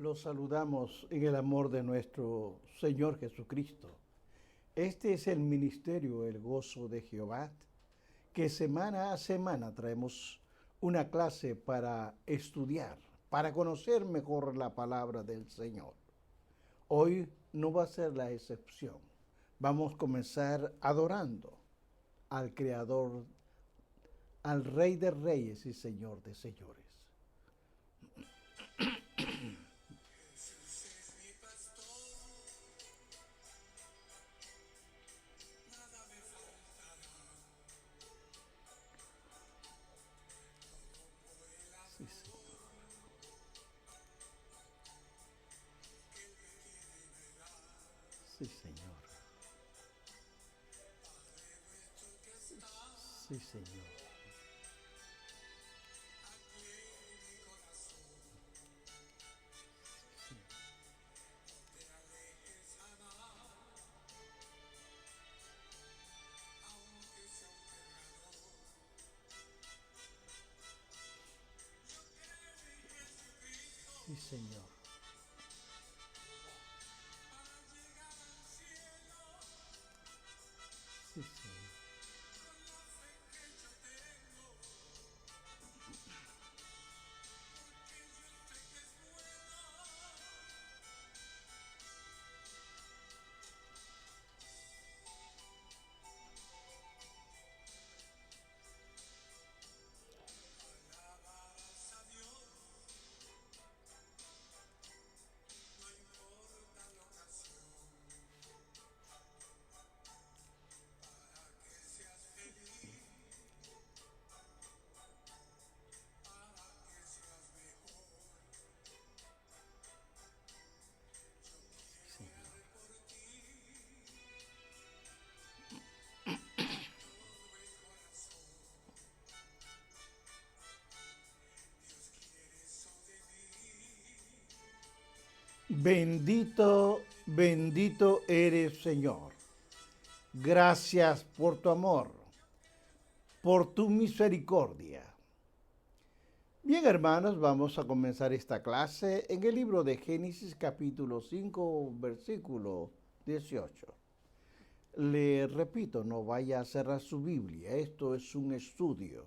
Los saludamos en el amor de nuestro Señor Jesucristo. Este es el ministerio, el gozo de Jehová, que semana a semana traemos una clase para estudiar, para conocer mejor la palabra del Señor. Hoy no va a ser la excepción. Vamos a comenzar adorando al Creador, al Rey de Reyes y Señor de Señores. Sí, Señor. Sí, Señor. Sí, Señor. Sí, Señor. Sí, Señor. Bendito, bendito eres, Señor. Gracias por tu amor, por tu misericordia. Bien, hermanos, vamos a comenzar esta clase en el libro de Génesis capítulo 5, versículo 18. Le repito, no vaya a cerrar su Biblia, esto es un estudio.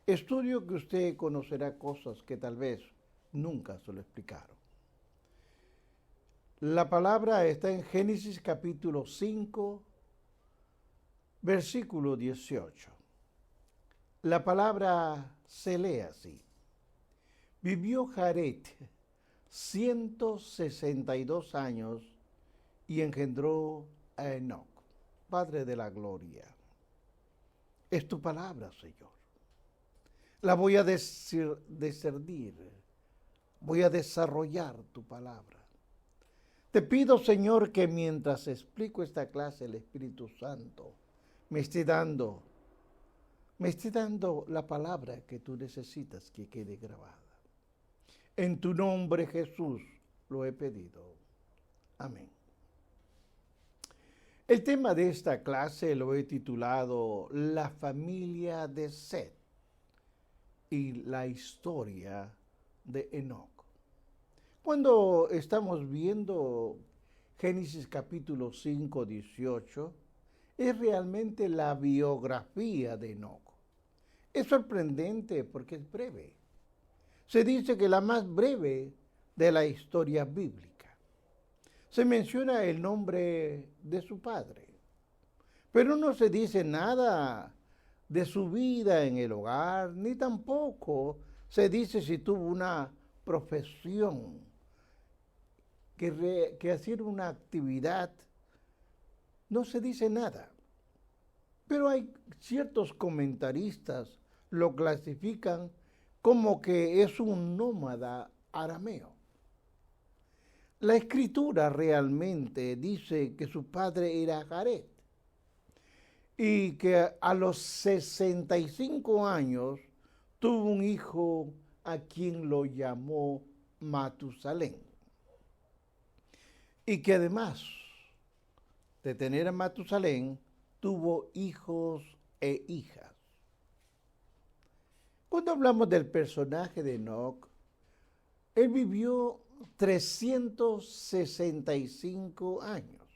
Estudio que usted conocerá cosas que tal vez nunca se lo explicaron. La palabra está en Génesis capítulo 5, versículo 18. La palabra se lee así. Vivió Jared 162 años y engendró a Enoc, Padre de la gloria. Es tu palabra, Señor. La voy a discernir, voy a desarrollar tu palabra. Te pido, Señor, que mientras explico esta clase, el Espíritu Santo me esté dando la palabra que tú necesitas que quede grabada. En tu nombre, Jesús, lo he pedido. Amén. El tema de esta clase lo he titulado La familia de Set y la historia de Enoc. Cuando estamos viendo Génesis capítulo 5, 18, es realmente la biografía de Enoc. Es sorprendente porque es breve. Se dice que la más breve de la historia bíblica. Se menciona el nombre de su padre, pero no se dice nada de su vida en el hogar, ni tampoco se dice si tuvo una profesión, que hacía una actividad. No se dice nada. Pero hay ciertos comentaristas lo clasifican como que es un nómada arameo. La escritura realmente dice que su padre era Jared y que a los 65 años tuvo un hijo a quien lo llamó Matusalén. Y que además de tener a Matusalén, tuvo hijos e hijas. Cuando hablamos del personaje de Enoc, él vivió 365 años.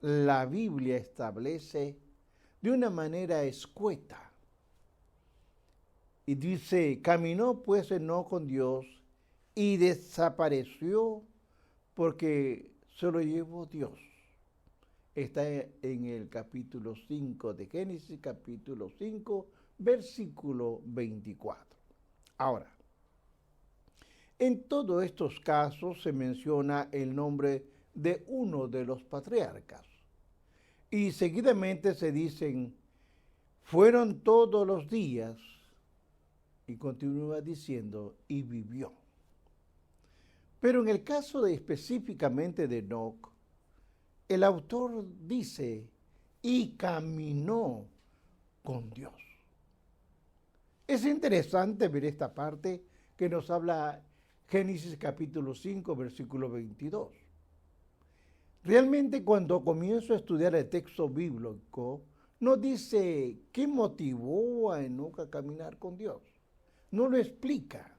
La Biblia establece de una manera escueta y dice, caminó pues Enoc con Dios y desapareció porque se lo llevó Dios. Está en el capítulo 5 de Génesis, capítulo 5, versículo 24. Ahora, en todos estos casos se menciona el nombre de uno de los patriarcas. Y seguidamente se dicen, fueron todos los días, y continúa diciendo, y vivió. Pero en el caso de específicamente de Enoc, el autor dice, y caminó con Dios. Es interesante ver esta parte que nos habla Génesis capítulo 5, versículo 22. Realmente cuando comienzo a estudiar el texto bíblico, no dice qué motivó a Enoc a caminar con Dios. No lo explica.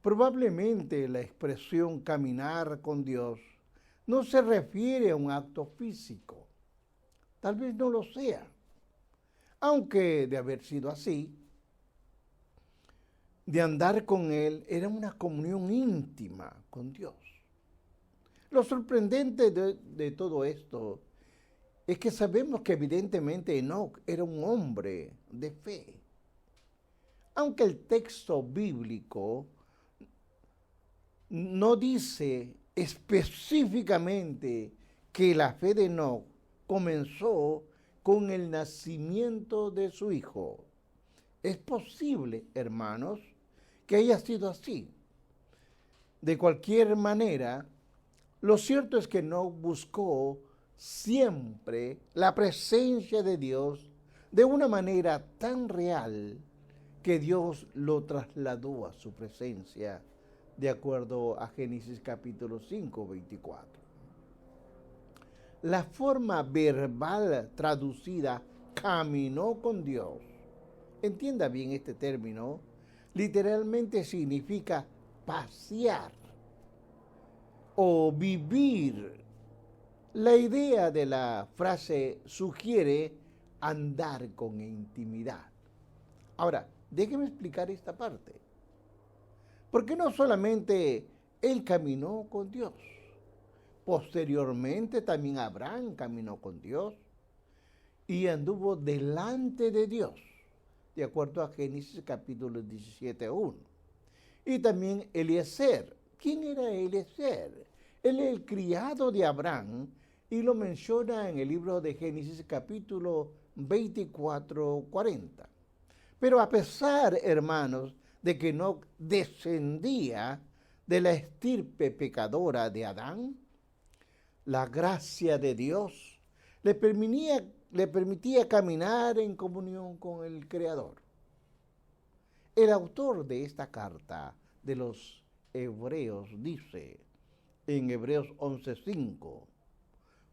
Probablemente la expresión caminar con Dios no se refiere a un acto físico. Tal vez no lo sea. Aunque de haber sido así, de andar con Él era una comunión íntima con Dios. Lo sorprendente de todo esto es que sabemos que evidentemente Enoc era un hombre de fe. Aunque el texto bíblico no dice específicamente que la fe de Enoc comenzó con el nacimiento de su hijo. Es posible, hermanos, que haya sido así. De cualquier manera, lo cierto es que Enoc buscó siempre la presencia de Dios de una manera tan real que Dios lo trasladó a su presencia, de acuerdo a Génesis capítulo 5, 24. La forma verbal traducida, caminó con Dios, entienda bien este término, literalmente significa pasear o vivir. La idea de la frase sugiere andar con intimidad. Ahora, déjeme explicar esta parte. Porque no solamente él caminó con Dios, posteriormente también Abraham caminó con Dios y anduvo delante de Dios, de acuerdo a Génesis capítulo 17:1. Y también Eliezer. ¿Quién era Eliezer? Él es el criado de Abraham y lo menciona en el libro de Génesis capítulo 24:40. Pero a pesar, hermanos, de que no descendía de la estirpe pecadora de Adán, la gracia de Dios le permitía caminar en comunión con el Creador. El autor de esta carta de los Hebreos dice en Hebreos 11:5,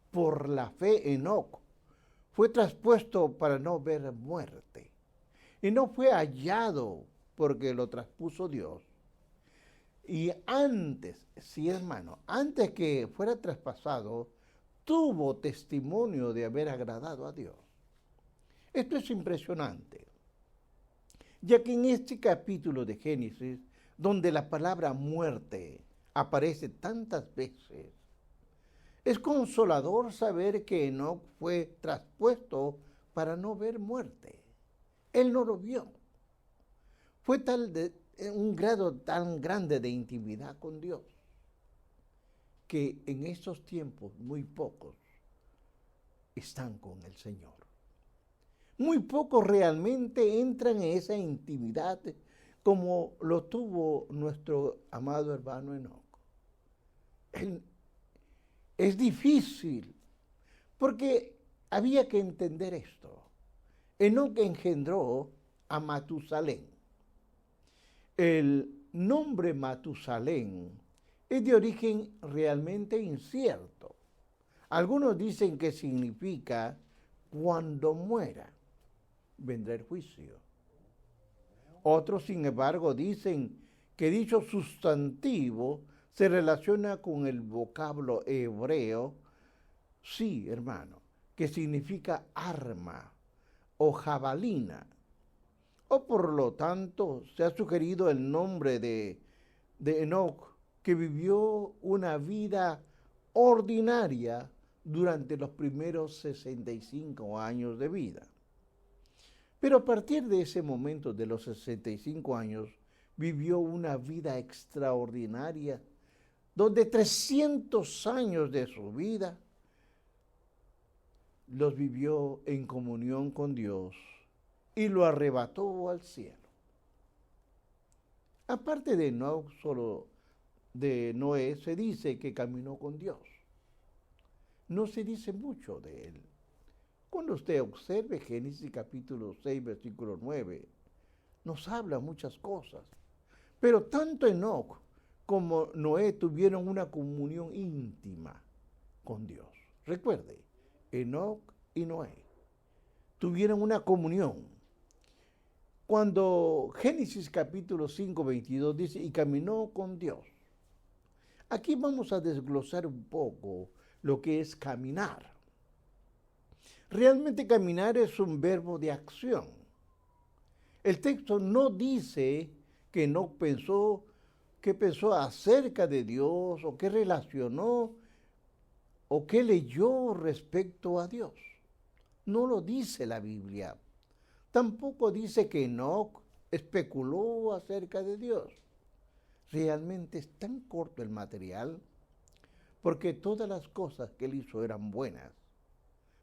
por la fe Enoc fue traspuesto para no ver muerte, y no fue hallado porque lo traspuso Dios. Y antes, sí hermano, antes que fuera traspasado, tuvo testimonio de haber agradado a Dios. Esto es impresionante, ya que en este capítulo de Génesis, donde la palabra muerte aparece tantas veces, es consolador saber que Enoc fue traspuesto para no ver muerte. Él no lo vio. Fue un grado tan grande de intimidad con Dios que en estos tiempos muy pocos están con el Señor. Muy pocos realmente entran en esa intimidad como lo tuvo nuestro amado hermano Enoc. Es difícil porque había que entender esto. Enoc engendró a Matusalén. El nombre Matusalén es de origen realmente incierto. Algunos dicen que significa cuando muera, vendrá el juicio. Otros, sin embargo, dicen que dicho sustantivo se relaciona con el vocablo hebreo, sí, hermano, que significa arma o jabalina, o por lo tanto se ha sugerido el nombre de Enoc, que vivió una vida ordinaria durante los primeros 65 años de vida. Pero a partir de ese momento, de los 65 años, vivió una vida extraordinaria, donde 300 años de su vida los vivió en comunión con Dios y lo arrebató al cielo. Aparte de Enoc, solo de Noé se dice que caminó con Dios. No se dice mucho de él. Cuando usted observe Génesis capítulo 6, versículo 9, nos habla muchas cosas. Pero tanto Enoc como Noé tuvieron una comunión íntima con Dios. Recuerde, Enoc y Noé tuvieron una comunión. Cuando Génesis capítulo 5, 22 dice, y caminó con Dios. Aquí vamos a desglosar un poco lo que es caminar. Realmente caminar es un verbo de acción. El texto no dice que no pensó, qué pensó acerca de Dios o qué relacionó o qué leyó respecto a Dios. No lo dice la Biblia. Tampoco dice que Enoc especuló acerca de Dios. Realmente es tan corto el material porque todas las cosas que él hizo eran buenas,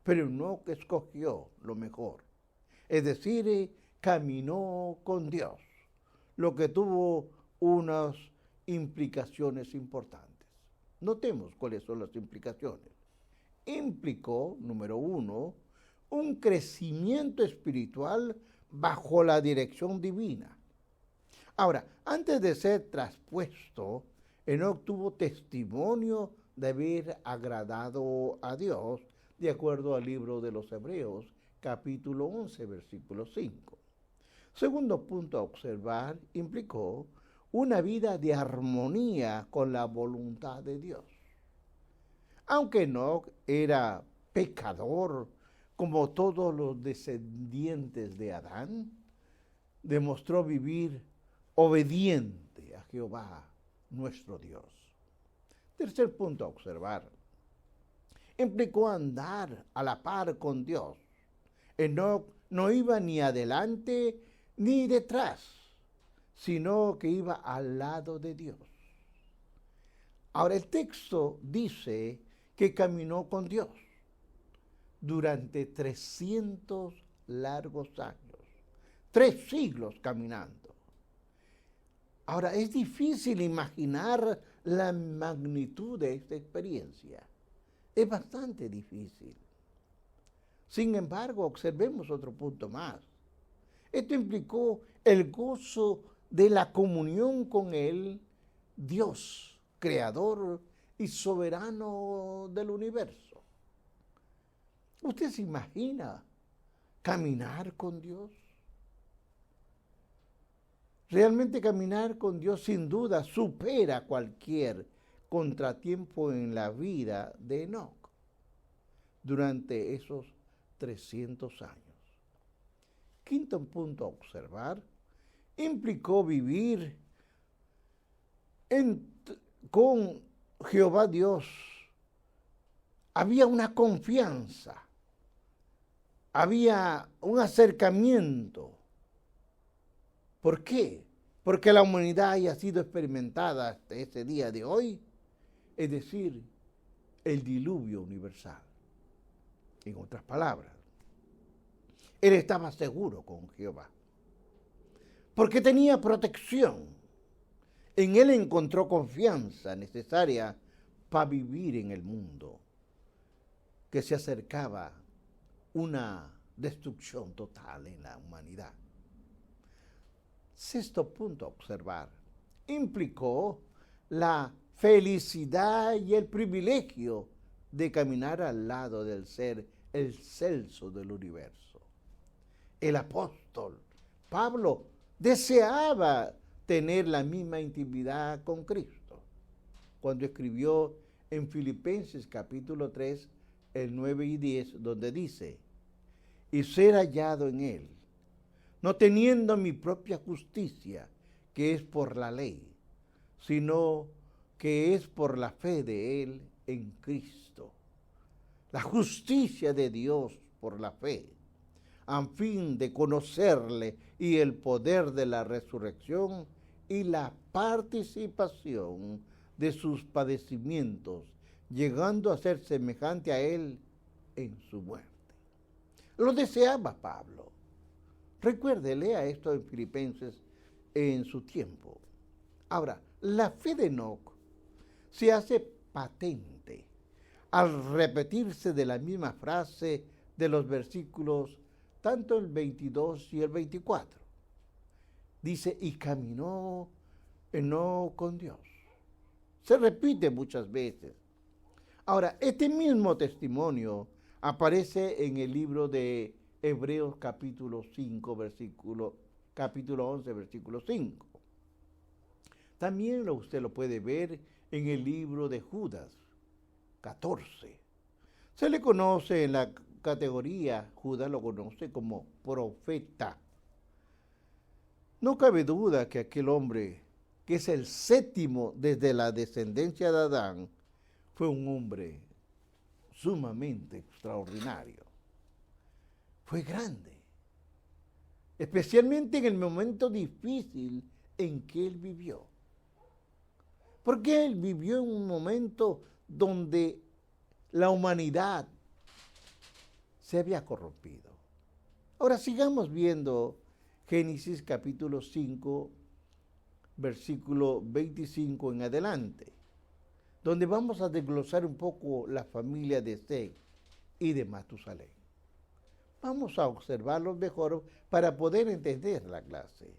pero Enoc escogió lo mejor. Es decir, caminó con Dios, lo que tuvo unas implicaciones importantes. Notemos cuáles son las implicaciones. Implicó, número uno, un crecimiento espiritual bajo la dirección divina. Ahora, antes de ser traspuesto, Enoc tuvo testimonio de haber agradado a Dios, de acuerdo al libro de los Hebreos, capítulo 11, versículo 5. Segundo punto a observar, implicó una vida de armonía con la voluntad de Dios. Aunque Enoc era pecador, como todos los descendientes de Adán, demostró vivir obediente a Jehová, nuestro Dios. Tercer punto a observar, implicó andar a la par con Dios. Enoc no iba ni adelante ni detrás, sino que iba al lado de Dios. Ahora el texto dice que caminó con Dios durante 300 largos años, 3 siglos caminando. Ahora es difícil imaginar la magnitud de esta experiencia. Es bastante difícil. Sin embargo, observemos otro punto más. Esto implicó el gozo de la comunión con Él, Dios, creador y soberano del universo. ¿Usted se imagina caminar con Dios? Realmente caminar con Dios sin duda supera cualquier contratiempo en la vida de Enoc durante esos 300 años. Quinto punto a observar, implicó vivir con Jehová Dios. Había una confianza, había un acercamiento. ¿Por qué? Porque la humanidad haya sido experimentada hasta ese día de hoy, es decir, el diluvio universal. En otras palabras, él estaba seguro con Jehová, porque tenía protección. En él encontró confianza necesaria para vivir en el mundo, que se acercaba una destrucción total en la humanidad. Sexto punto a observar, implicó la felicidad y el privilegio de caminar al lado del ser excelso del universo. El apóstol Pablo deseaba tener la misma intimidad con Cristo. Cuando escribió en Filipenses capítulo 3, el 9 y 10, donde dice, y ser hallado en Él, no teniendo mi propia justicia, que es por la ley, sino que es por la fe de Él en Cristo. La justicia de Dios por la fe, a fin de conocerle y el poder de la resurrección y la participación de sus padecimientos, llegando a ser semejante a Él en su muerte. Lo deseaba Pablo. Recuerde, lea esto en Filipenses en su tiempo. Ahora, la fe de Enoc se hace patente al repetirse de la misma frase de los versículos, tanto el 22 y el 24. Dice, y caminó Enoc con Dios. Se repite muchas veces. Ahora, este mismo testimonio aparece en el libro de Hebreos capítulo 11, versículo 5. También usted lo puede ver en el libro de Judas 14. Se le conoce en la categoría, Judas lo conoce como profeta. No cabe duda que aquel hombre, que es el séptimo desde la descendencia de Adán, fue un hombre sumamente extraordinario. Fue grande, especialmente en el momento difícil en que él vivió. Porque él vivió en un momento donde la humanidad se había corrompido. Ahora sigamos viendo Génesis capítulo 5, versículo 25 en adelante, donde vamos a desglosar un poco la familia de Seth y de Matusalén. Vamos a observarlos mejor para poder entender la clase.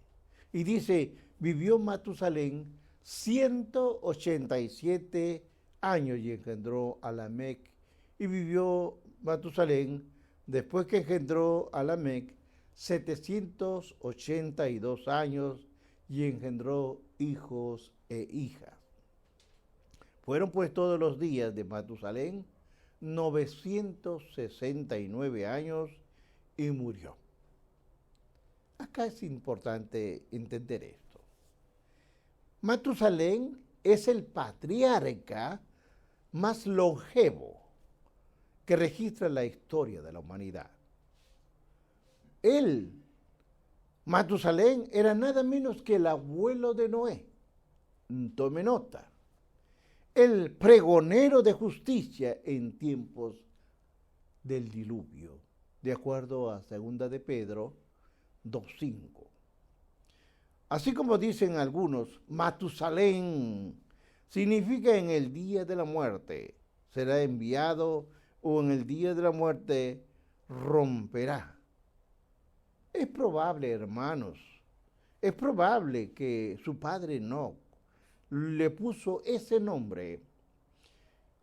Y dice, vivió Matusalén 187 años y engendró a Lamec. Y vivió Matusalén, después que engendró a Lamec, 782 años y engendró hijos e hijas. Fueron pues todos los días de Matusalén 969 años y murió. Acá es importante entender esto. Matusalén es el patriarca más longevo que registra la historia de la humanidad. Él, Matusalén, era nada menos que el abuelo de Noé. Tome nota. El pregonero de justicia en tiempos del diluvio, de acuerdo a 2 de Pedro 2:5. Así como dicen algunos, Matusalén significa en el día de la muerte, será enviado, o en el día de la muerte romperá. Es probable, hermanos, es probable que su padre no le puso ese nombre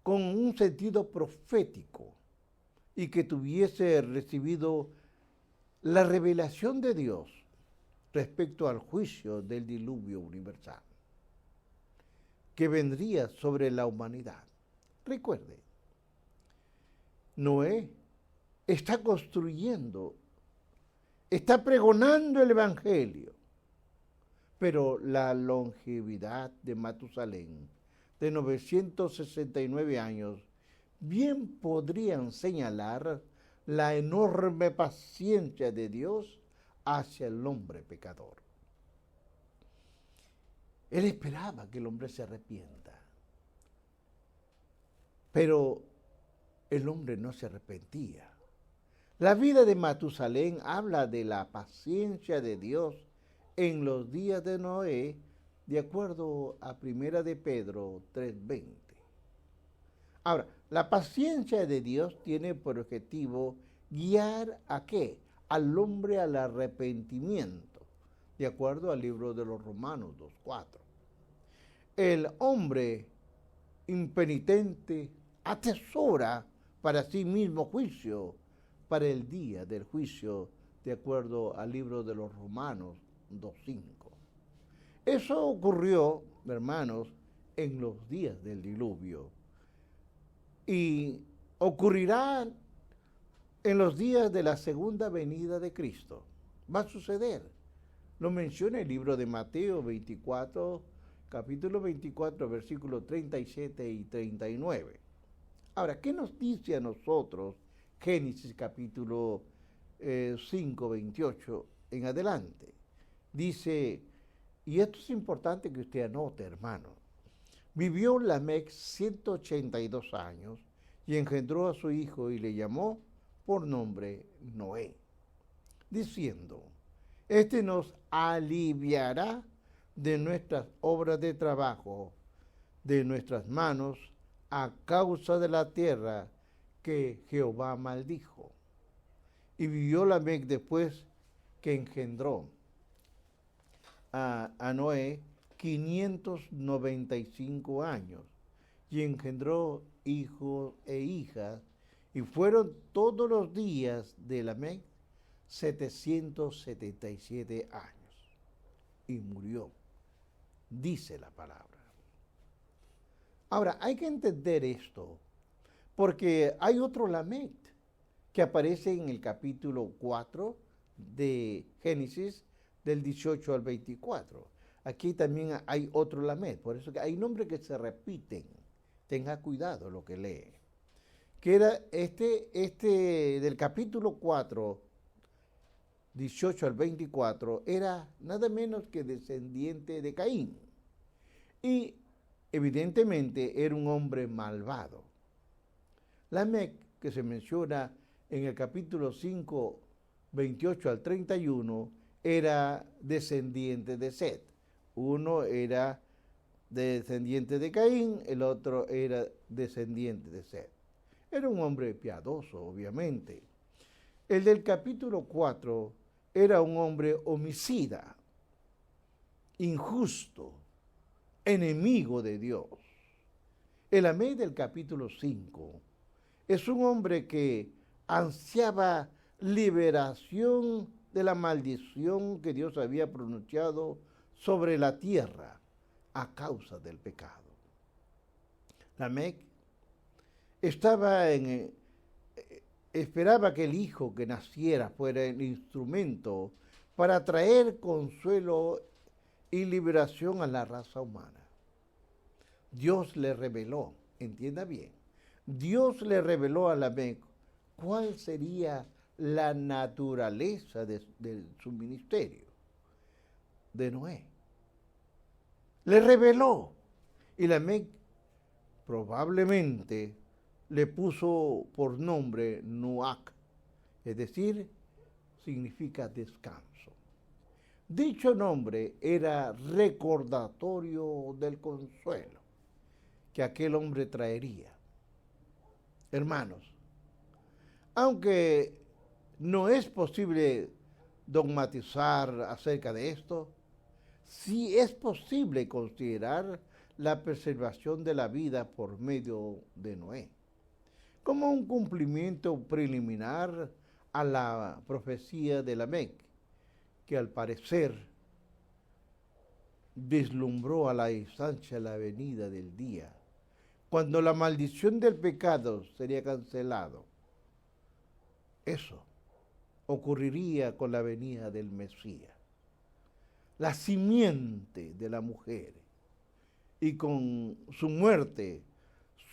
con un sentido profético y que tuviese recibido la revelación de Dios respecto al juicio del diluvio universal que vendría sobre la humanidad. Recuerde, Noé está construyendo, está pregonando el Evangelio, pero la longevidad de Matusalén, de 969 años, bien podrían señalar la enorme paciencia de Dios hacia el hombre pecador. Él esperaba que el hombre se arrepienta, pero el hombre no se arrepentía. La vida de Matusalén habla de la paciencia de Dios en los días de Noé, de acuerdo a 1 de Pedro 3:20. Ahora, la paciencia de Dios tiene por objetivo guiar ¿a qué? Al hombre al arrepentimiento, de acuerdo al libro de los Romanos 2:4. El hombre impenitente atesora para sí mismo juicio para el día del juicio, de acuerdo al libro de los Romanos 2:5. Eso ocurrió, hermanos, en los días del diluvio. Y ocurrirá en los días de la segunda venida de Cristo. Va a suceder. Lo menciona el libro de Mateo 24, capítulo 24, versículos 37 y 39. Ahora, ¿qué nos dice a nosotros Génesis capítulo 5, 28 en adelante? Dice, y esto es importante que usted anote, hermano. Vivió Lamec 182 años y engendró a su hijo y le llamó por nombre Noé, diciendo, este nos aliviará de nuestras obras de trabajo, de nuestras manos, a causa de la tierra que Jehová maldijo. Y vivió Lamec después que engendró a Noé 595 años y engendró hijos e hijas, y fueron todos los días de Lamec 777 años, y murió, dice la palabra. Ahora, hay que entender esto, porque hay otro Lamec que aparece en el capítulo 4 de Génesis, del 18 al 24. Aquí también hay otro Lamec, por eso que hay nombres que se repiten. Tenga cuidado lo que lee. Que era este del capítulo 4, 18 al 24, era nada menos que descendiente de Caín. Y evidentemente era un hombre malvado. Lamec, que se menciona en el capítulo 5, 28 al 31, era descendiente de Set. Uno era descendiente de Caín, el otro era descendiente de Set. Era un hombre piadoso, obviamente. El del capítulo 4 era un hombre homicida, injusto, enemigo de Dios. El Lamec del capítulo 5 es un hombre que ansiaba liberación de la maldición que Dios había pronunciado sobre la tierra a causa del pecado. Lamec esperaba que el hijo que naciera fuera el instrumento para traer consuelo y liberación a la raza humana. Dios le reveló, entienda bien, Dios le reveló a Lamec cuál sería la naturaleza de su ministerio, de Noé. Le reveló, y Lamec probablemente le puso por nombre Noach, es decir, significa descanso. Dicho nombre era recordatorio del consuelo que aquel hombre traería. Hermanos, aunque no es posible dogmatizar acerca de esto, sí es posible considerar la preservación de la vida por medio de Noé como un cumplimiento preliminar a la profecía de Lamec, que al parecer vislumbró a la distancia la venida del día, cuando la maldición del pecado sería cancelado. Eso ocurriría con la venida del Mesías, la simiente de la mujer, y con su muerte,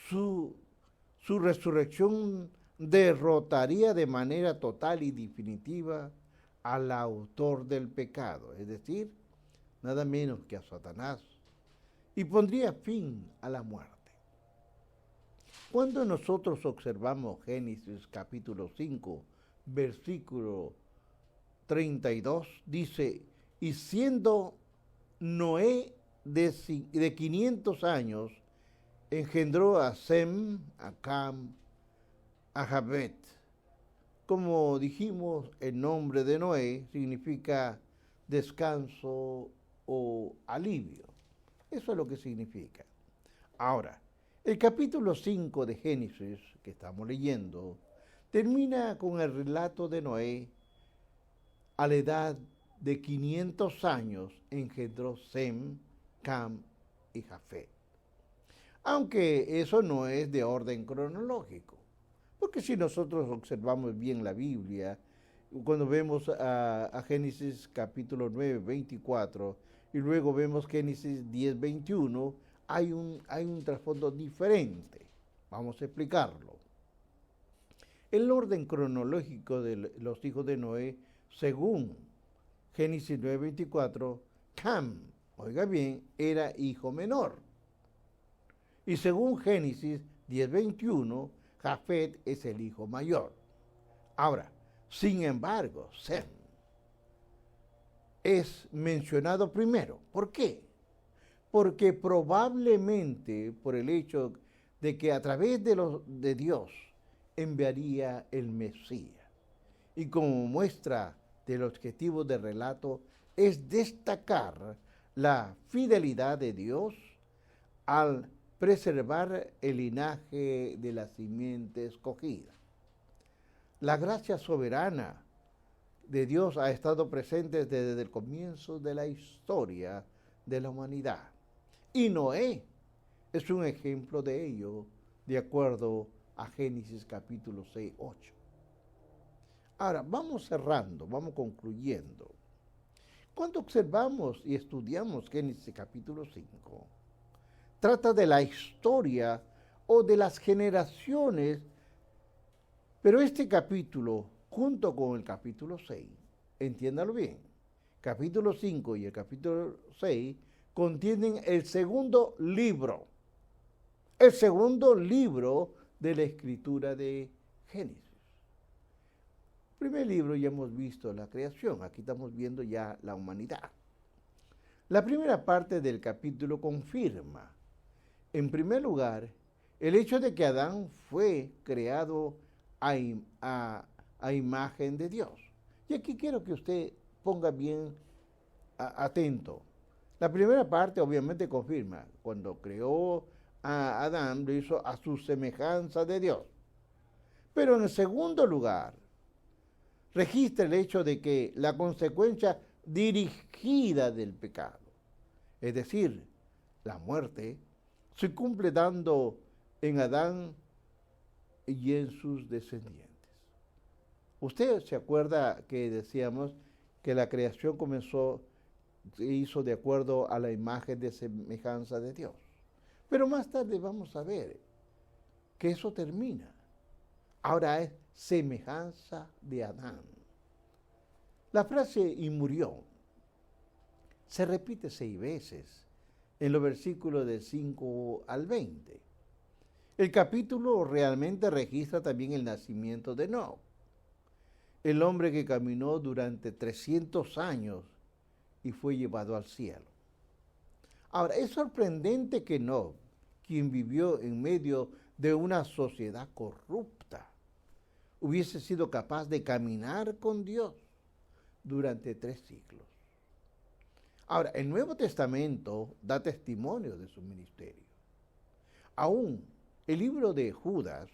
su resurrección derrotaría de manera total y definitiva al autor del pecado, es decir, nada menos que a Satanás, y pondría fin a la muerte. Cuando nosotros observamos Génesis capítulo 5, versículo 32, dice, y siendo Noé de 500 años, engendró a Sem, a Cam, a Jafet. Como dijimos, el nombre de Noé significa descanso o alivio. Eso es lo que significa. Ahora, el capítulo 5 de Génesis, que estamos leyendo, termina con el relato de Noé a la edad de 500 años engendró Sem, Cam y Jafet. Aunque eso no es de orden cronológico, porque si nosotros observamos bien la Biblia, cuando vemos a Génesis capítulo 9, 24, y luego vemos Génesis 10, 21, hay un trasfondo diferente. Vamos a explicarlo. El orden cronológico de los hijos de Noé, según Génesis 9, 24, Cam, oiga bien, era hijo menor. Y según Génesis 10, 21, Jafet es el hijo mayor. Ahora, sin embargo, Sem es mencionado primero. ¿Por qué? Porque probablemente por el hecho de que a través de Dios enviaría el Mesías. Y como muestra del objetivo del relato es destacar la fidelidad de Dios al preservar el linaje de la simiente escogida. La gracia soberana de Dios ha estado presente desde el comienzo de la historia de la humanidad. Y Noé es un ejemplo de ello, de acuerdo a Génesis capítulo 6, 8. Ahora, vamos cerrando, vamos concluyendo. Cuando observamos y estudiamos Génesis capítulo 5, trata de la historia o de las generaciones, pero este capítulo, junto con el capítulo 6, entiéndalo bien, capítulo 5 y el capítulo 6 contienen el segundo libro de la escritura de Génesis. Primer libro ya hemos visto la creación, aquí estamos viendo ya la humanidad. La primera parte del capítulo confirma, en primer lugar, el hecho de que Adán fue creado a imagen de Dios. Y aquí quiero que usted ponga bien atento. La primera parte obviamente confirma, cuando creó a Adán, lo hizo a su semejanza de Dios. Pero en el segundo lugar, registra el hecho de que la consecuencia dirigida del pecado, es decir, la muerte, se cumple dando en Adán y en sus descendientes. Usted se acuerda que decíamos que la creación se hizo de acuerdo a la imagen de semejanza de Dios. Pero más tarde vamos a ver que eso termina. Ahora es semejanza de Adán. La frase "y murió" se repite 6 veces en los versículos del 5 al 20. El capítulo realmente registra también el nacimiento de Enoc, el hombre que caminó durante 300 años y fue llevado al cielo. Ahora, es sorprendente que Enoc, quien vivió en medio de una sociedad corrupta, hubiese sido capaz de caminar con Dios durante 3 siglos. Ahora, el Nuevo Testamento da testimonio de su ministerio. Aún el libro de Judas,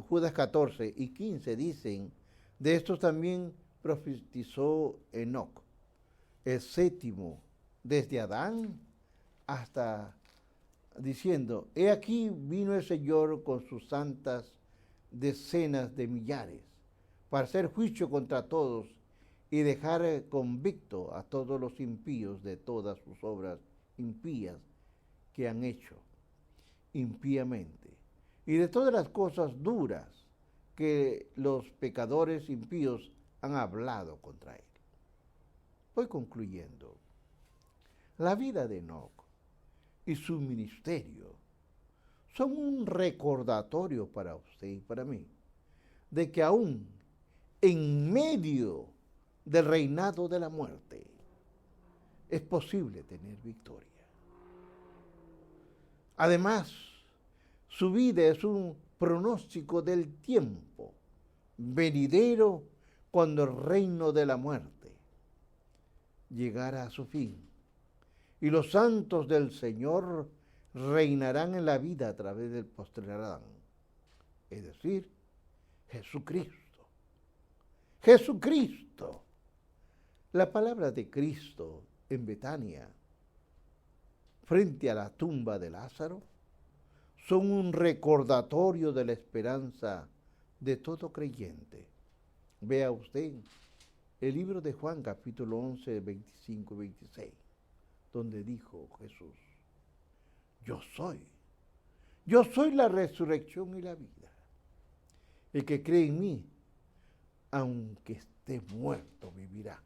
Judas 14 y 15 dicen, de estos también profetizó Enoc, el séptimo, desde Adán hasta diciendo, he aquí vino el Señor con sus santas decenas de millares, para hacer juicio contra todos y dejar convicto a todos los impíos de todas sus obras impías que han hecho impíamente, y de todas las cosas duras que los pecadores impíos han hablado contra él. Voy concluyendo. La vida de Enoc y su ministerio son un recordatorio para usted y para mí de que aún en medio del reinado de la muerte es posible tener victoria. Además, su vida es un pronóstico del tiempo venidero cuando el reino de la muerte llegara a su fin y los santos del Señor reinarán en la vida a través del postrer Adán, es decir, Jesucristo. Jesucristo La palabra de Cristo en Betania, frente a la tumba de Lázaro, son un recordatorio de la esperanza de todo creyente. Vea usted el libro de Juan, capítulo 11, 25 y 26, donde dijo Jesús, yo soy la resurrección y la vida. El que cree en mí, aunque esté muerto, vivirá.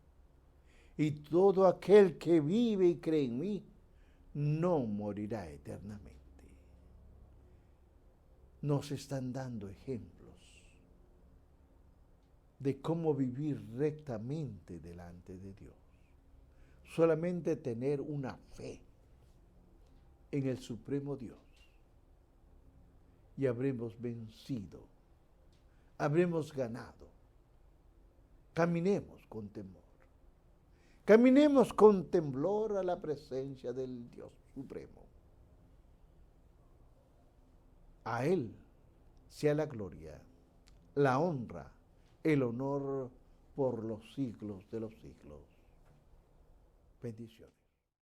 Y todo aquel que vive y cree en mí, no morirá eternamente. Nos están dando ejemplos de cómo vivir rectamente delante de Dios. Solamente tener una fe en el Supremo Dios y habremos vencido, habremos ganado. Caminemos con temor. Caminemos con temblor a la presencia del Dios Supremo. A Él sea la gloria, la honra, el honor por los siglos de los siglos. Bendiciones.